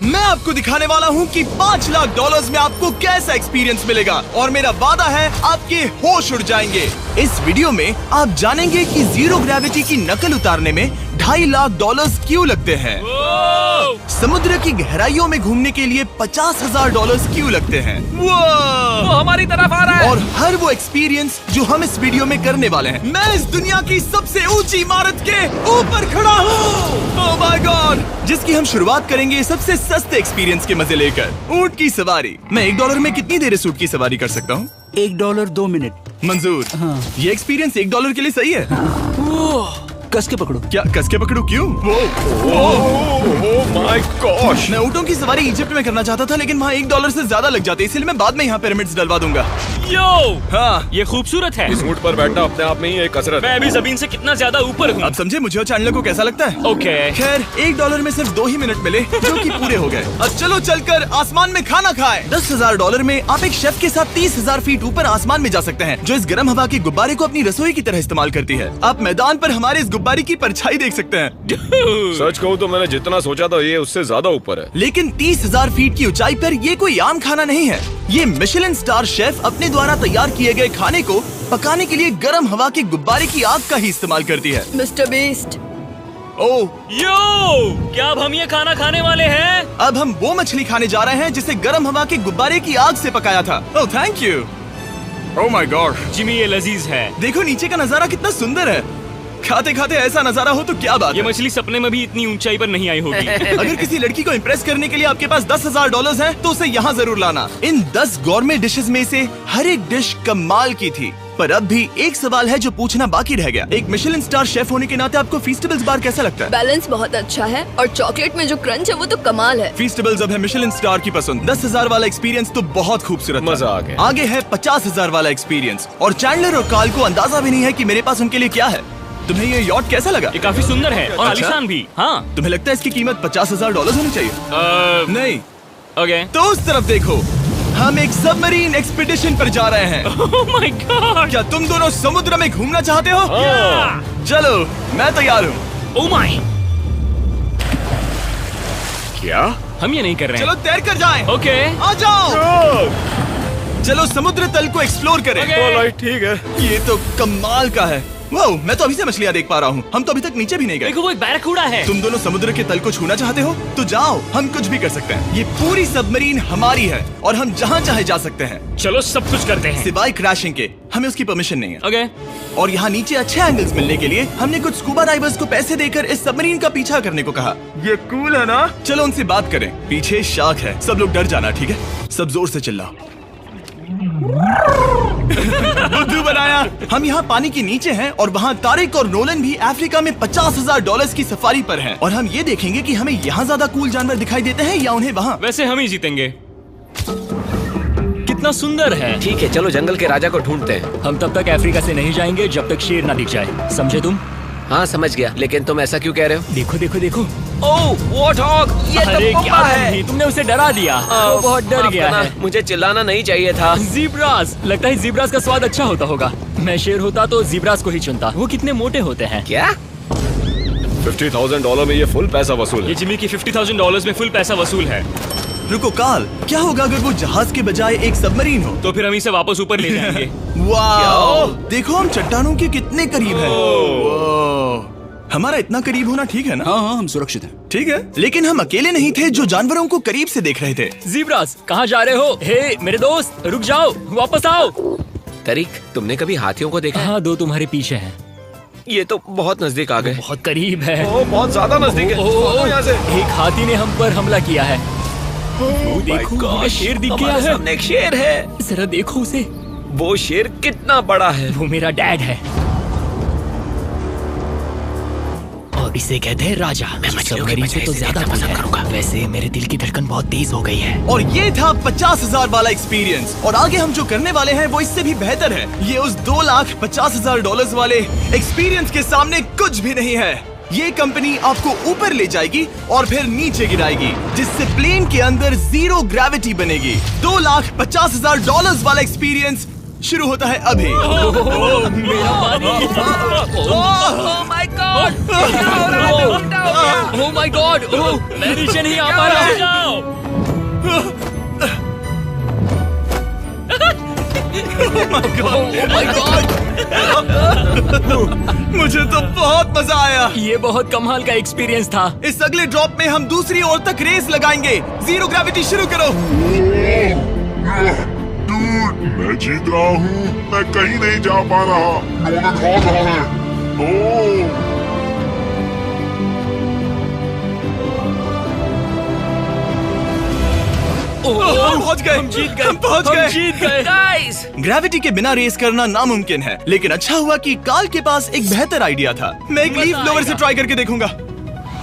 मैं आपको दिखाने वाला हूँ कि 5 लाख डॉलर्स में आपको कैसा एक्सपीरियंस मिलेगा और मेरा वादा है आपके होश उड़ जाएंगे। इस वीडियो में आप जानेंगे कि जीरो ग्रेविटी की नकल उतारने में 2.5 लाख डॉलर्स क्यों लगते हैं, समुद्र की गहराइयों में घूमने के लिए 50,000 डॉलर्स क्यों लगते हैं, वो हमारी तरफ आ रहा है। और हर वो एक्सपीरियंस जो हम इस वीडियो में करने वाले हैं। मैं इस दुनिया की सबसे ऊंची इमारत के ऊपर खड़ा हूँ, ओह माय गॉड, जिसकी हम शुरुआत करेंगे सबसे सस्ते एक्सपीरियंस के मजे लेकर, ऊंट की सवारी। मैं $1 में कितनी देर इस ऊंट की सवारी कर सकता हूँ? $1 2 मिनट। मंजूर। हाँ। ये एक्सपीरियंस $1 के लिए सही है। कस के पकड़ो। क्या कस के पकड़ू? क्यों? माय गॉश, मैं ऊँटों की सवारी इजिप्ट में करना चाहता था, लेकिन वहाँ $1 से ज्यादा लग जाते, इसलिए मैं बाद में यहाँ पिरामिड्स डलवा दूंगा। यो, हाँ, ये खूबसूरत है। इस ऊंट पर बैठना अपने आप में ही एक कसरत मैं है। अभी जमीन से कितना ज्यादा ऊपर हूँ। अब समझे मुझे और चैंडलर को कैसा लगता है। ओके, खैर $1 में सिर्फ 2 ही मिनट मिले, जो कि पूरे हो गए। अब चलो चलकर आसमान में खाना खाएं। $10,000 में आप एक शेफ के साथ 30,000 फीट ऊपर आसमान में जा सकते हैं, जो इस गर्म हवा के गुब्बारे को अपनी रसोई की तरह इस्तेमाल करती है। आप मैदान पर हमारे इस गुब्बारे की परछाई देख सकते हैं, सच कहूँ तो मैंने जितना सोचा था ये उससे ज्यादा ऊपर है। लेकिन 30,000 फीट की ऊंचाई पर ये कोई आम खाना नहीं है। ये मिशेलिन स्टार शेफ अपने द्वारा तैयार किए गए खाने को पकाने के लिए गर्म हवा के गुब्बारे की आग का ही इस्तेमाल करती है। मिस्टर बीस्ट, ओह, यो, क्या अब हम ये खाना खाने वाले हैं? अब हम वो मछली खाने जा रहे हैं जिसे गर्म हवा के गुब्बारे की आग से पकाया था। Oh thank you. Oh my God, Jimmy, ये लजीज है। देखो नीचे का नजारा कितना सुंदर है। खाते खाते ऐसा नजारा हो तो क्या बात ये है। मछली सपने में भी इतनी ऊंचाई पर नहीं आई होगी। अगर किसी लड़की को इम्प्रेस करने के लिए आपके पास $10,000 है तो उसे यहाँ जरूर लाना। इन 10 गौरमेट डिशेस में से हर एक डिश कमाल की थी, पर अब भी एक सवाल है जो पूछना बाकी रह गया। एक मिशेलिन स्टार शेफ होने के नाते आपको फीस्टेबल्स बार कैसा लगता है? बैलेंस बहुत अच्छा है और चॉकलेट में जो क्रंच है वो तो कमाल है। फीस्टेबल्स अब है मिशेलिन स्टार की पसंद। 10,000 वाला एक्सपीरियंस तो बहुत खूबसूरत था। मजा आ गया। आगे है 50,000 वाला एक्सपीरियंस, और चैंडलर और कार्ल को अंदाजा भी नहीं है कि मेरे पास उनके लिए क्या है। तुम्हें ये यॉट कैसा लगा? ये काफी सुंदर है और अच्छा? आलीशान भी। हाँ, तुम्हें लगता है इसकी कीमत $50,000 होनी चाहिए? नहीं। ओके। तो उस तरफ देखो, हम एक सबमरीन एक्सपीडिशन पर जा रहे हैं। ओह माय गॉड, क्या तुम दोनों समुद्र में घूमना चाहते हो? चलो, मैं तैयार हूँ। ओह माय, क्या? हम ये नहीं कर रहे चलो हैं। तैर कर जाएं। ओके, आ जाओ, चलो समुद्र तल को एक्सप्लोर करें। ओके। ऑलराइट, ठीक है। ये तो कमाल का है। वाह, मैं तो अभी से मछलियाँ देख पा रहा हूँ। हम तो अभी तक नीचे भी नहीं गए। देखो वो एक बैरकूडा है। तुम दोनों समुद्र के तल को छूना चाहते हो तो जाओ, हम कुछ भी कर सकते हैं। ये पूरी सबमरीन हमारी है और हम जहाँ चाहे जा सकते हैं, चलो सब कुछ करते हैं। सिवाय क्रैशिंग के। हमें उसकी परमिशन नहीं है। ओके, और यहाँ नीचे अच्छे एंगल्स मिलने के लिए हमने कुछ स्कूबा डाइवर्स को पैसे देकर इस सबमरीन का पीछा करने को कहा। ये कूल है ना? चलो उनसे बात करें। पीछे शार्क है, सब लोग डर जाना, ठीक है? सब जोर से चिल्लाओ। बुद्धू बनाया। हम यहाँ पानी के नीचे हैं और वहाँ तारिक और नोलन भी अफ्रीका में $50,000 की सफारी पर हैं, और हम ये देखेंगे कि हमें यहाँ ज्यादा कूल जानवर दिखाई देते हैं या उन्हें वहाँ। वैसे हम ही जीतेंगे। कितना सुंदर है। ठीक है, चलो जंगल के राजा को ढूंढते हैं। हम तब तक अफ्रीका से नहीं जाएंगे जब तक शेर ना दिख जाए, समझे तुम? हाँ समझ गया, लेकिन तुम ऐसा क्यों कह रहे हो? देखो देखो देखो। ओह वॉर्थॉग, ये अरे तो क्या पप्पा है। नहीं, तुमने उसे डरा दिया। वो बहुत डर माफ गया करना, है। मुझे चिल्लाना नहीं चाहिए था। जीब्रास, लगता है जीब्रास का स्वाद अच्छा होता होगा। मैं शेर होता तो जीब्रास को ही चुनता। वो कितने मोटे होते हैं। क्या? $50,000 में ये फुल पैसा वसूल ये है। जिमी की $50,000 में फुल पैसा वसूल है। रुको कार्ल, क्या होगा अगर वो जहाज के बजाय एक सबमरीन हो? तो फिर हम इसे वापस ऊपर ले जाएंगे। वाह, देखो हम चट्टानों के कितने करीब हैं। वाह, हमारा इतना करीब होना ठीक है ना? हाँ हाँ, हम सुरक्षित हैं। ठीक है, लेकिन हम अकेले नहीं थे जो जानवरों को करीब से देख रहे थे। जीब्रास, कहाँ जा रहे हो? हे मेरे दोस्त, रुक जाओ, वापस आओ। तरीक, तुमने कभी हाथियों को देखा है? हाँ, 2 तुम्हारे पीछे हैं। ये तो बहुत नजदीक आ गए। बहुत करीब है। ओह, बहुत ज्यादा नजदीक है। ओह, यहाँ से। एक हाथी ने हम पर हमला किया है। वो देखो, हमें शेर दिख गया हमारे है। सामने एक शेर है। जरा देखो उसे। वो शेर कितना बड़ा है। वो मेरा डैड है और इसे कहते हैं राजा। मैं मछलियों के सबमरीन बजाय से तो इसे ज्यादा देखना पसंद है। करूंगा। वैसे मेरे दिल की धड़कन बहुत तेज हो गई है। और ये था 50,000 वाला एक्सपीरियंस, और आगे हम जो करने वाले हैं वो इससे भी बेहतर है। ये उस $2,50,000 वाले एक्सपीरियंस के सामने कुछ भी नहीं है। ये कंपनी आपको ऊपर ले जाएगी और फिर नीचे गिराएगी, जिससे प्लेन के अंदर जीरो ग्रेविटी बनेगी। $2,50,000 वाला एक्सपीरियंस शुरू होता है अभी। मेरा पानी। ओह माय गॉड, क्या हो रहा है? उल्टा हो गया। ओह माय गॉड, मैं नीचे नहीं आ पा रहा। जाओ। ओह माय गॉड, मुझे तो बहुत मजा आया। ये बहुत कमाल का एक्सपीरियंस था। इस अगले ड्रॉप में हम दूसरी ओर तक रेस लगाएंगे। जीरो ग्रेविटी शुरू करो। मैं जीत रहा हूँ, मैं कहीं नहीं जा पा रहा। नोलन भाग रहा है। ओह हम पहुंच गए, हम जीत गए, हम पहुंच हम गए। जीत गए। गाइस, ग्रेविटी के बिना रेस करना नामुमकिन है, लेकिन अच्छा हुआ कि कार्ल के पास एक बेहतर आइडिया था। मैं एक लीफ ब्लोअर से ट्राई करके देखूंगा।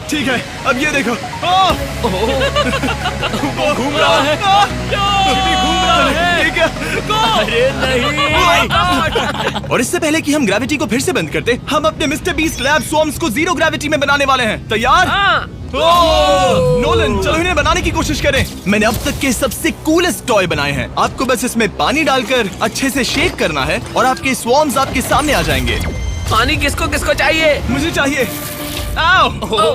ठीक है, अब ये देखो। घूम रहा है, भी घूम रहा है। ठीक है। अरे नहीं। और इससे पहले कि हम ग्रेविटी को फिर से बंद करते, हम अपने मिस्टर बीस्ट लैब स्वॉर्म्स को जीरो ग्रेविटी में बनाने वाले हैं। तैयार? नोलन, चलो इन्हें बनाने की कोशिश करें। मैंने अब तक के सबसे कूलेस्ट टॉय बनाए हैं। आपको बस इसमें पानी डालकर अच्छे से शेक करना है और आपके स्वॉर्म्स आपके सामने आ जाएंगे। पानी किसको किसको चाहिए? मुझे चाहिए। आओ।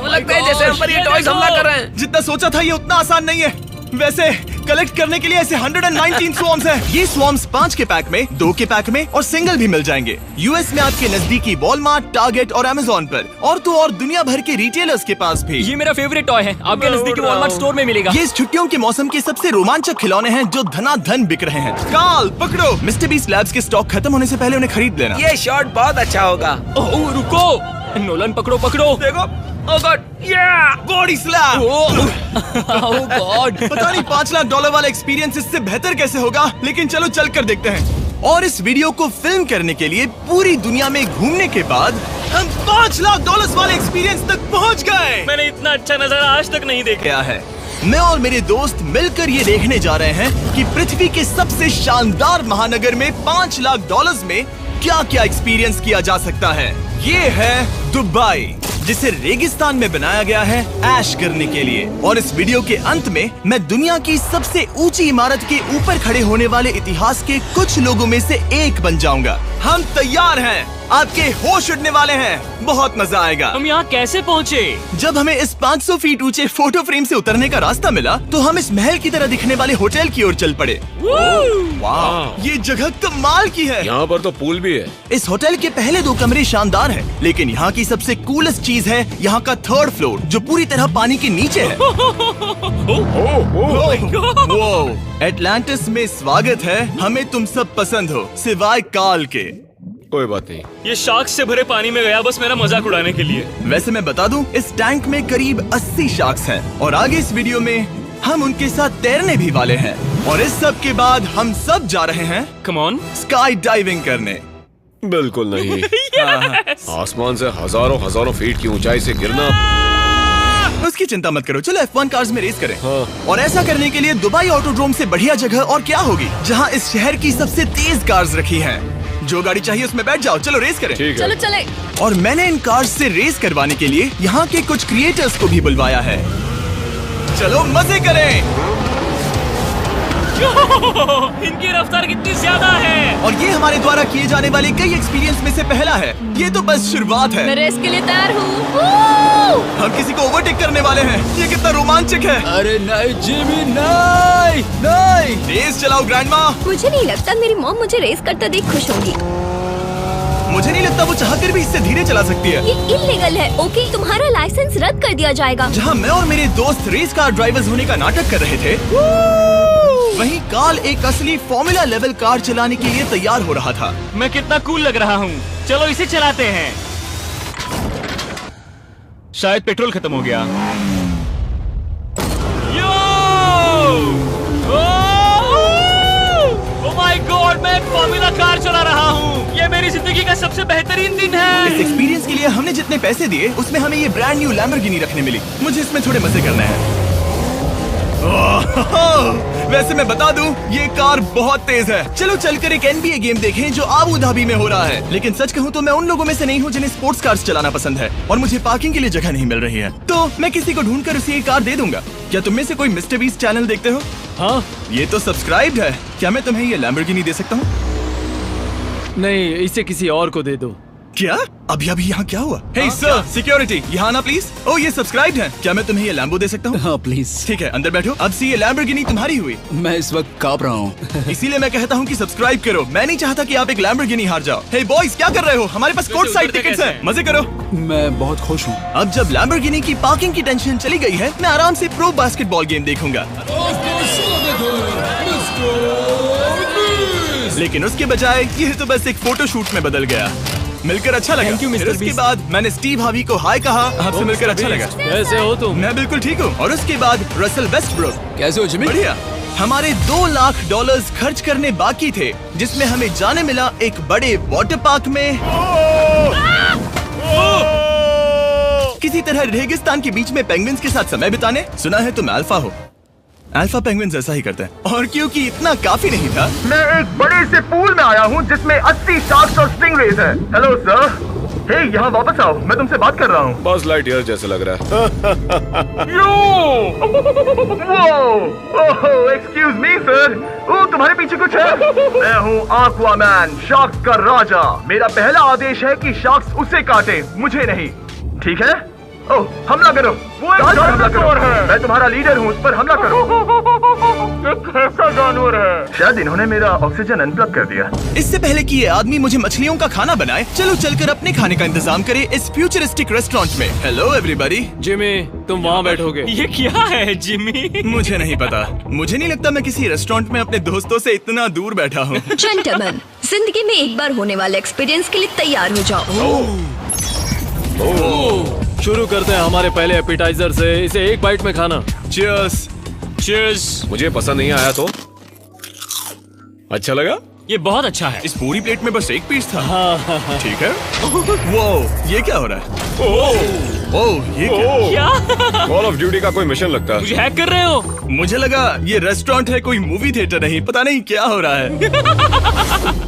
लगता है जैसे हम पर ये टॉयज हमला कर रहे हैं। जितना सोचा था ये उतना आसान नहीं है। वैसे कलेक्ट करने के लिए ऐसे 119 स्वॉर्म्स हैं। ये स्वॉर्म्स 5 के पैक में, 2 के पैक में और सिंगल भी मिल जाएंगे। यूएस में आपके नजदीकी वॉलमार्ट, टारगेट और अमेज़न पर, और तो और दुनिया भर के रिटेलर्स के पास भी। ये मेरा फेवरेट टॉय है, आपके नजदीकी वॉलमार्ट स्टोर में मिलेगा। ये इस छुट्टियों के मौसम के सबसे रोमांचक खिलौने हैं जो धनाधन बिक रहे हैं। कार्ल, पकड़ो। मिस्टर बीस्ट लैब्स के स्टॉक खत्म होने से पहले उन्हें खरीद लेना। ये शॉट बहुत अच्छा होगा। ओह रुको, नोलन पकड़ो पकड़ो। देखो, ओह गॉड, बॉडी स्लैम। ओह गॉड। पता नहीं $5 लाख वाला एक्सपीरियंस इससे बेहतर कैसे होगा, लेकिन चलो चल कर देखते हैं। और इस वीडियो को फिल्म करने के लिए पूरी दुनिया में घूमने के बाद हम $5 लाख वाले एक्सपीरियंस तक पहुंच गए। मैंने इतना अच्छा नजारा आज तक नहीं देखा। क्या है, मैं और मेरे दोस्त मिलकर ये देखने जा रहे हैं कि पृथ्वी के सबसे शानदार महानगर में $5 लाख में क्या क्या एक्सपीरियंस किया जा सकता है। ये है दुबई, जिसे रेगिस्तान में बनाया गया है ऐश करने के लिए। और इस वीडियो के अंत में मैं दुनिया की सबसे ऊंची इमारत के ऊपर खड़े होने वाले इतिहास के कुछ लोगों में से एक बन जाऊंगा। हम तैयार हैं, आपके होश उड़ने वाले हैं, बहुत मजा आएगा। हम यहाँ कैसे पहुँचे? जब हमें इस 500 फीट ऊंचे फोटो फ्रेम से उतरने का रास्ता मिला तो हम इस महल की तरह दिखने वाले होटल की ओर चल पड़े। वाह, ये जगह कमाल की है। यहाँ पर तो पूल भी है। इस होटल के पहले 2 कमरे शानदार हैं, लेकिन यहाँ की सबसे कूलेस्ट चीज है यहाँ का 3rd फ्लोर, जो पूरी तरह पानी के नीचे है। एटलांटिस में स्वागत है, हमें तुम सब पसंद हो सिवाय कार्ल के। कोई बात नहीं। ये शार्क से भरे पानी में गया बस मेरा मजाक उड़ाने के लिए। वैसे मैं बता दूं, इस टैंक में करीब 80 शार्क्स हैं और आगे इस वीडियो में हम उनके साथ तैरने भी वाले हैं। और इस सब के बाद हम सब जा रहे हैं कम ऑन। स्काई डाइविंग करने। बिल्कुल नहीं। आसमान से हजारों फीट की ऊंचाई से गिरना। उसकी चिंता मत करो, चलो F1 कार्स में रेस करें। हाँ। और ऐसा करने के लिए दुबई ऑटोड्रोम से बढ़िया जगह और क्या होगी, जहां इस शहर की सबसे तेज कार्स रखी हैं। जो गाड़ी चाहिए उसमें बैठ जाओ, चलो रेस करें। ठीक चलो है। चले। और मैंने इन कार्स से रेस करवाने के लिए यहाँ के कुछ क्रिएटर्स को भी बुलवाया है। चलो मजे करें। इनकी रफ्तार कितनी ज्यादा है। और ये हमारे द्वारा किए जाने वाले कई एक्सपीरियंस में से पहला है। ये तो बस शुरुआत है। मैं रेस के लिए तैयार हूँ। हम किसी को ओवरटेक करने वाले हैं। ये कितना रोमांचक है। अरे नहीं जिमी, नहीं नहीं। रेस चलाओ ग्रैंडमा। मुझे नहीं लगता मेरी मॉम मुझे रेस करते देख खुश होंगी। मुझे नहीं लगता वो चाहकर भी इससे धीरे चला सकती है। ये इल्लीगल है। ओके, तुम्हारा लाइसेंस रद्द कर दिया जाएगा। जहाँ मैं और मेरे दोस्त रेस कार ड्राइवर्स होने का नाटक कर रहे थे, वहीं कार्ल एक असली फॉर्मूला लेवल कार चलाने के लिए तैयार हो रहा था। मैं कितना कूल लग रहा हूँ। चलो इसे चलाते हैं। शायद पेट्रोल खत्म हो गया। ओह माय गॉड, मैं फॉर्मूला कार चला रहा हूँ। ये मेरी जिंदगी का सबसे बेहतरीन दिन इस है। एक्सपीरियंस के लिए हमने जितने पैसे दिए उसमें हमें ये ब्रांड न्यू लैम्बोर्गिनी रखने मिली। मुझे इसमें थोड़े मजे करने हैं। वैसे मैं बता दूं, ये कार बहुत तेज है। चलो चलकर एक NBA गेम देखें जो आबू धाबी में हो रहा है। लेकिन सच कहूं तो मैं उन लोगों में से नहीं हूं जिन्हें स्पोर्ट्स कार्स चलाना पसंद है और मुझे पार्किंग के लिए जगह नहीं मिल रही है, तो मैं किसी को ढूंढकर उसे ये कार दे दूंगा। क्या तुम में से कोई मिस्टर बीस्ट चैनल देखते हो? हाँ, ये तो सब्सक्राइब्ड है। क्या मैं तुम्हें ये लैम्बोर्गिनी दे सकता हूँ? नहीं, इसे किसी और को दे दो। क्या? अभी अभी यहाँ क्या हुआ? हे सर, सिक्योरिटी, यहाँ आना प्लीज। ओ, ये सब्सक्राइब्ड है। क्या मैं तुम्हें ये लैम्बो दे सकता हूँ? हाँ प्लीज। ठीक है, अंदर बैठो। अब से ये लैम्बोर्गिनी तुम्हारी हुई। मैं इस वक्त कांप रहा हूँ। इसीलिए मैं कहता हूँ कि सब्सक्राइब करो। मैं नहीं चाहता कि आप एक लैम्बोर्गिनी हार जाओ। हे बॉयज, क्या कर रहे हो? हमारे पास कोर्ट साइड टिकट्स हैं। मजे करो। मैं बहुत खुश हूँ। अब जब लैम्बोर्गिनी की पार्किंग की टेंशन चली गई है, मैं आराम से प्रो बास्केटबॉल गेम देखूंगा। लेकिन उसके बजाय ये तो बस एक फोटो शूट में बदल गया। मिलकर अच्छा लगा। Thank you, Mr. फिर उसके Beast। बाद मैंने स्टीव हार्वी को हाय कहा। आपसे मिलकर अच्छा लगा। कैसे हो तुम? मैं बिल्कुल ठीक हूँ। और उसके बाद रसल वेस्टब्रुक। कैसे हो जिमी? बढ़िया। हमारे $2 लाख खर्च करने बाकी थे, जिसमें हमें जाने मिला एक बड़े वाटर पार्क में किसी तरह रेगिस्तान के बीच में पेंगुइन्स के साथ समय बिताने। सुना है तुम अल्फा हो। अल्फा पेंगुइन्स ऐसा ही करते हैं। और क्योंकि इतना काफी नहीं था, मैं एक बड़े से पूल में आया हूँ जिसमें 80 शार्क्स और स्टिंगरेज हैं। Hello sir. हे, यहाँ वापस आओ, मैं तुमसे बात कर रहा हूँ। बस लाइट ईयर जैसे लग रहा है। Excuse me sir. ओ, तुम्हारे पीछे कुछ है? मैं हूँ आक्वामैन, शार्क्स का राजा। मेरा पहला आदेश है कि शार्क्स उसे काटे, मुझे नहीं। ठीक है? ओह, हमला करो। वो एक जानवर है। मैं तुम्हारा लीडर हूँ, उस पर हमला करो। कैसा जानवर है? शायद इन्होंने मेरा ऑक्सीजन अनप्लग कर दिया। इससे पहले कि ये आदमी मुझे मछलियों का खाना बनाए, चलो चलकर अपने खाने का इंतजाम करें इस फ्यूचरिस्टिक रेस्टोरेंट में। Hello everybody. जिमी, तुम वहाँ बैठोगे। ये क्या है जिमी? मुझे नहीं पता। मुझे नहीं लगता मैं किसी रेस्टोरेंट में अपने दोस्तों से इतना दूर बैठा हूँ। जेंटलमैन, जिंदगी में एक बार होने वाले एक्सपीरियंस के लिए तैयार हो जाओ। शुरू करते हैं हमारे पहले एपिटाइजर से। इसे एक बाइट में खाना। चीयर्स। चीयर्स। मुझे पसंद नहीं आया तो अच्छा लगा। ये बहुत अच्छा है। इस पूरी प्लेट में बस एक पीस था। ठीक है। वो ये क्या हो रहा है? ओह, ये क्या? क्या? कॉल ऑफ ड्यूटी का कोई मिशन लगता है। मुझे हैक कर रहे हो? मुझे लगा ये रेस्टोरेंट है, कोई मूवी थिएटर नहीं। पता नहीं क्या हो रहा है।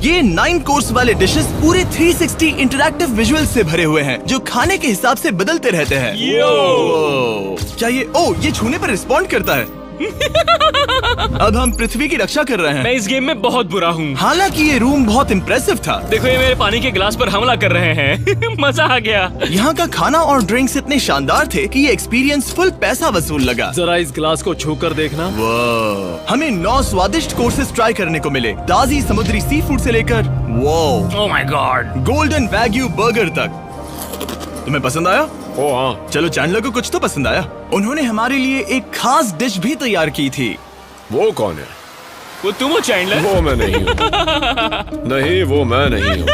ये 9 कोर्स वाले डिशेस पूरे 360 इंटरैक्टिव विजुअल से भरे हुए हैं, जो खाने के हिसाब से बदलते रहते हैं। क्या ये छूने पर रिस्पॉन्ड करता है? अब हम पृथ्वी की रक्षा कर रहे हैं। मैं इस गेम में बहुत बुरा हूँ। हालांकि ये रूम बहुत इम्प्रेसिव था। देखो, ये मेरे पानी के गिलास पर हमला कर रहे हैं। मजा आ गया। यहाँ का खाना और ड्रिंक्स इतने शानदार थे कि ये एक्सपीरियंस फुल पैसा वसूल लगा। जरा इस ग्लास को छूकर देखना। हमें 9 स्वादिष्ट कोर्सेस ट्राई करने को मिले, ताजी समुद्री सी फूड से लेकर oh my God, golden wagyu burger तक। तुम्हें पसंद आया? ओ हाँ। चलो, चैंडलर को कुछ तो पसंद आया। उन्होंने हमारे लिए एक खास डिश भी तैयार की थी। वो कौन है? वो तुम हो चैंडलर? वो मैं नहीं हूँ। नहीं, वो मैं नहीं हूँ।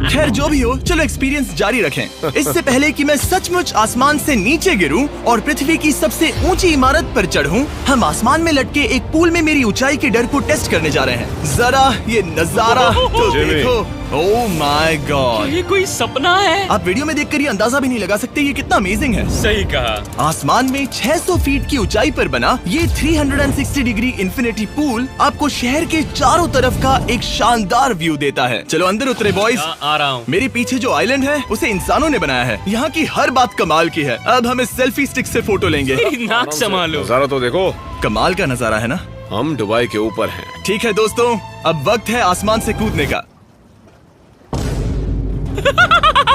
खैर, जो भी हो, चलो एक्सपीरियंस जारी रखें। इससे पहले कि मैं सचमुच आसमान से नीचे गिरूं और पृथ्वी की सबसे ऊंची इमारत पर चढ़ूं, हम आसमान में लटके एक पूल में मेरी ऊंचाई के डर को टेस्ट करने जा रहे हैं। जरा ये नजारा तो देखो। ओह माय गॉड, ये कोई सपना है? आप वीडियो में देखकर ये अंदाजा भी नहीं लगा सकते ये कितना अमेजिंग है। सही कहा। आसमान में 600 फीट की ऊंचाई पर बना ये 360 डिग्री इंफिनिटी पूल आपको शहर के चारों तरफ का एक शानदार व्यू देता है। चलो अंदर उतरे बॉयज। आ रहा हूँ। मेरे पीछे जो आइलैंड है उसे इंसानों ने बनाया है। यहाँ की हर बात कमाल की है। अब हम इस सेल्फी स्टिक से फोटो लेंगे। नाक संभालो। नजारा तो देखो। कमाल का नजारा है ना? हम दुबई के ऊपर हैं। ठीक है दोस्तों, अब वक्त है आसमान से कूदने का।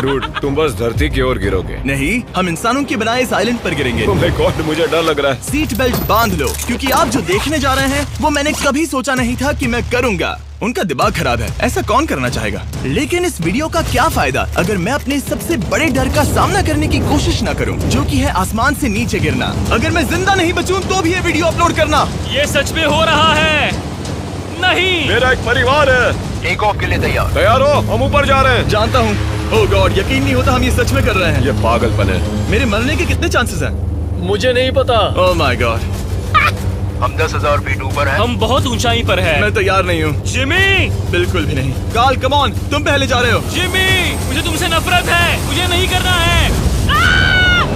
डूड, तुम बस धरती की ओर गिरोगे। नहीं, हम इंसानों के बनाए इस आइलैंड पर गिरेंगे। Oh my God, मुझे डर लग रहा है। सीट बेल्ट बांध लो, क्योंकि आप जो देखने जा रहे हैं वो मैंने कभी सोचा नहीं था कि मैं करूंगा। उनका दिमाग खराब है, ऐसा कौन करना चाहेगा? लेकिन इस वीडियो का क्या फायदा अगर मैं अपने सबसे बड़े डर का सामना करने की कोशिश न करूं, जो कि है आसमान से नीचे गिरना। अगर मैं जिंदा नहीं बचूं तो भी ये वीडियो अपलोड करना। ये सच में हो रहा है? नहीं। मेरा एक परिवार है। टेक ऑफ के लिए तैयार। तैयार हो? हम ऊपर जा रहे हैं। जानता हूँ। ओह गॉड, यकीन नहीं होता हम ये सच में कर रहे हैं। ये पागलपन है। मेरे मरने के कितने चांसेस हैं? मुझे नहीं पता। ओह माय गॉड, हम 10,000 फीट ऊपर हैं। हम बहुत ऊंचाई पर हैं। मैं तैयार नहीं हूँ। जिमी, बिल्कुल भी नहीं। कार्ल, कम ऑन, तुम पहले जा रहे हो। जिमी, मुझे तुमसे नफरत है। मुझे नहीं करना है।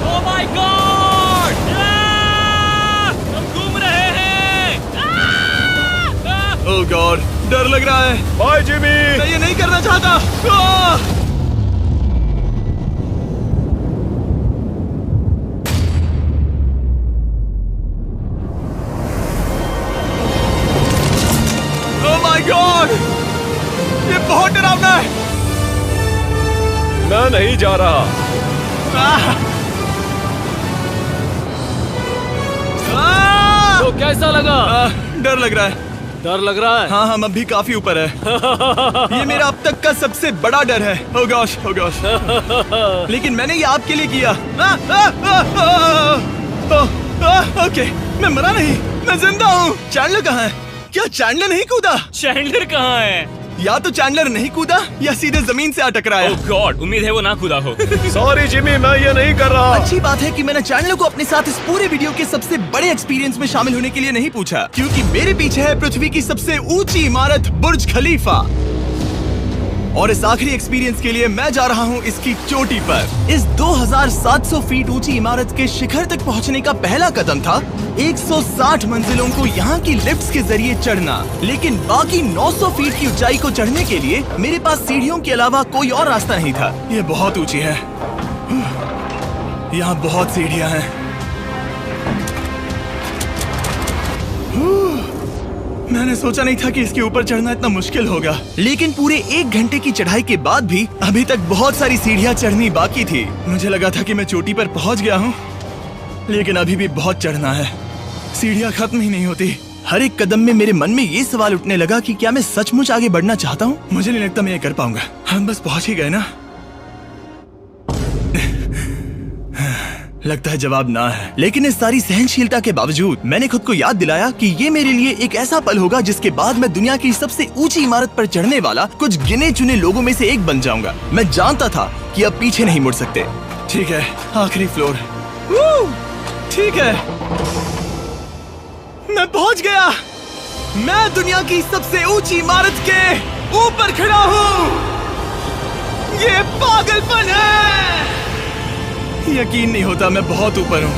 ओह माय गॉड, हम घूम रहे हैं। ओह गॉड, डर लग रहा है। Bye Jimmy. मैं ये नहीं करना चाहता। ओह माय गॉड, बहुत डरावना है। मैं नहीं जा रहा। तो कैसा लगा? डर लग रहा है। डर लग रहा है? हाँ हम अभी काफी ऊपर है। ये मेरा अब तक का सबसे बड़ा डर है। Oh gosh, oh gosh। लेकिन मैंने ये आपके लिए किया। ओके, मैं मरा नहीं, मैं जिंदा हूँ। चैंडलर कहाँ है? क्या चैंडलर नहीं कूदा? चैंडलर कहाँ है? या तो चैंडलर नहीं कूदा या सीधे जमीन से आ टकराया। ओह गॉड, उम्मीद है वो ना कूदा हो। सॉरी जिमी, मैं ये नहीं कर रहा। अच्छी बात है कि मैंने चैंडलर को अपने साथ इस पूरे वीडियो के सबसे बड़े एक्सपीरियंस में शामिल होने के लिए नहीं पूछा, क्योंकि मेरे पीछे है पृथ्वी की सबसे ऊंची इमारत बुर्ज खलीफा। और इस आखिरी एक्सपीरियंस के लिए मैं जा रहा हूँ इसकी चोटी पर। इस 2700 फीट ऊंची इमारत के शिखर तक पहुँचने का पहला कदम था 160 मंजिलों को यहाँ की लिफ्ट्स के जरिए चढ़ना। लेकिन बाकी 900 फीट की ऊंचाई को चढ़ने के लिए मेरे पास सीढ़ियों के अलावा कोई और रास्ता नहीं था। ये बहुत ऊंची है, यहाँ बहुत सीढ़ियाँ हैं। मैंने सोचा नहीं था कि इसके ऊपर चढ़ना इतना मुश्किल होगा, लेकिन पूरे 1 घंटे की चढ़ाई के बाद भी अभी तक बहुत सारी सीढ़ियां चढ़नी बाकी थी। मुझे लगा था कि मैं चोटी पर पहुंच गया हूं, लेकिन अभी भी बहुत चढ़ना है। सीढ़ियां खत्म ही नहीं होती। हर एक कदम में मेरे मन में ये सवाल उठने लगा कि क्या मैं सचमुच आगे बढ़ना चाहता हूँ? मुझे नहीं लगता मैं ये कर पाऊंगा। हम बस पहुंच ही गए ना। लगता है जवाब ना है, लेकिन इस सारी सहनशीलता के बावजूद मैंने खुद को याद दिलाया कि ये मेरे लिए एक ऐसा पल होगा जिसके बाद मैं दुनिया की सबसे ऊंची इमारत पर चढ़ने वाला कुछ गिने चुने लोगों में से एक बन जाऊंगा। मैं जानता था कि अब पीछे नहीं मुड़ सकते। ठीक है, आखिरी फ्लोर। ठीक है, मैं पहुंच गया। मैं दुनिया की सबसे ऊंची इमारत के ऊपर खड़ा हूँ। ये पागलपन है। यकीन नहीं होता, मैं बहुत ऊपर हूँ।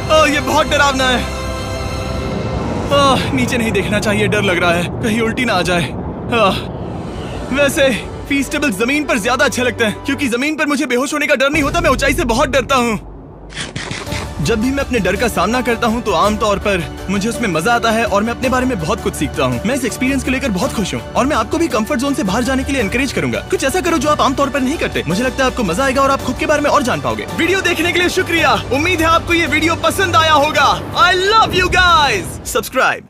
ओह, ये बहुत डरावना है। ओह, नीचे नहीं देखना चाहिए, डर लग रहा है कहीं उल्टी ना आ जाए। वैसे फीस्टेबल जमीन पर ज्यादा अच्छा लगता है, क्योंकि जमीन पर मुझे बेहोश होने का डर नहीं होता। मैं ऊंचाई से बहुत डरता हूँ। जब भी मैं अपने डर का सामना करता हूँ तो आमतौर पर मुझे उसमें मजा आता है और मैं अपने बारे में बहुत कुछ सीखता हूँ। मैं इस एक्सपीरियंस को लेकर बहुत खुश हूँ और मैं आपको भी कंफर्ट जोन से बाहर जाने के लिए एनकरेज करूंगा। कुछ ऐसा करो जो आप आमतौर पर नहीं करते। मुझे लगता है आपको मजा आएगा और आप खुद के बारे में और जान पाओगे। वीडियो देखने के लिए शुक्रिया। उम्मीद है आपको ये वीडियो पसंद आया होगा। I love you guys. Subscribe.